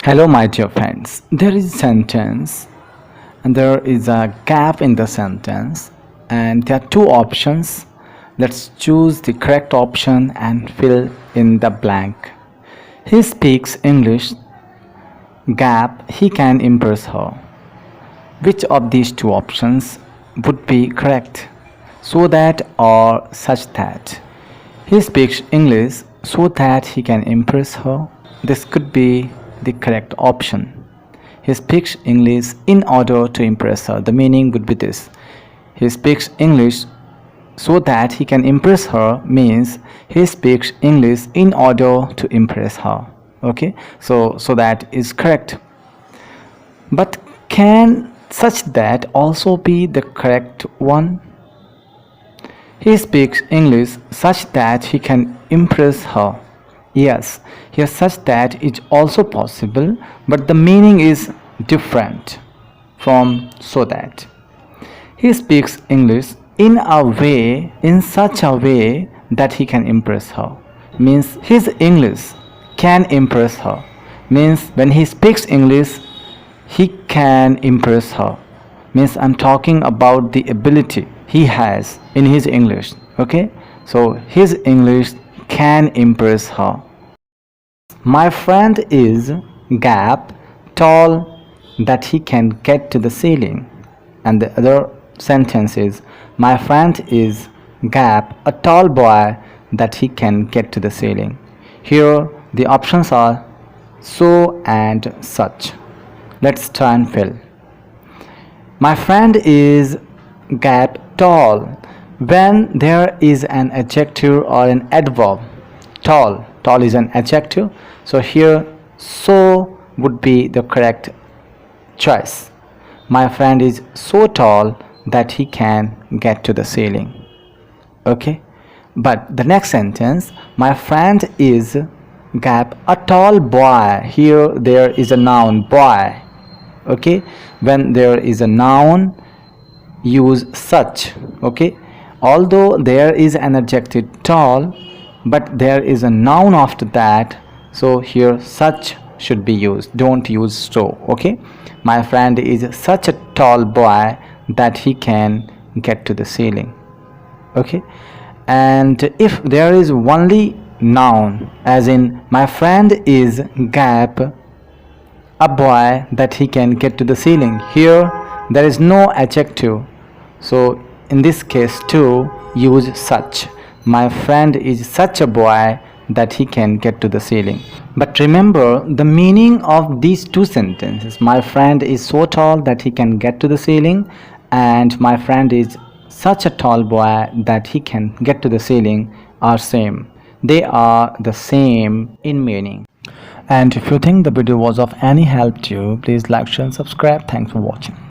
Hello, my dear friends. There is a sentence and there is a gap in the sentence, and there are two options. Let's choose the correct option and fill in the blank. He speaks English. Gap, he can impress her. Which of these two options would be correct? So that or such that. He speaks English so that he can impress her. This could be the correct option. He speaks English in order to impress her. The meaning would be this. He speaks English so that he can impress her means he speaks English in order to impress her. Okay, so that is correct. But can such that also be the correct one? He speaks English such that he can impress her. Yes, here such that is also possible, but the meaning is different from so that. He speaks English in such a way that he can impress her. Means his English can impress her. Means when he speaks English, he can impress her. Means I'm talking about the ability he has in his English. Okay, so his English can impress her. My friend is gap tall that he can get to the ceiling. And the other sentence is my friend is gap a tall boy that he can get to the ceiling. Here the options are so and such. Let's try and fill. My friend is gap tall when there is an adjective or an adverb. Tall is an adjective, so here so would be the correct choice. My friend is so tall that he can get to the ceiling. Okay, but the next sentence, my friend is gap a tall boy. Here there is a noun boy. Okay, when there is a noun, use such. Okay, although there is an adjective tall, but there is a noun after that, so here such should be used. Don't use so. Okay, my friend is such a tall boy that he can get to the ceiling. Okay, and if there is only noun, as in my friend is gap a boy that he can get to the ceiling, here there is no adjective, so in this case too use such. My friend is such a boy that he can get to the ceiling. But remember the meaning of these two sentences. My friend is so tall that he can get to the ceiling, and my friend is such a tall boy that he can get to the ceiling are same. They are the same in meaning. And if you think the video was of any help to you, please like, share and subscribe. Thanks for watching.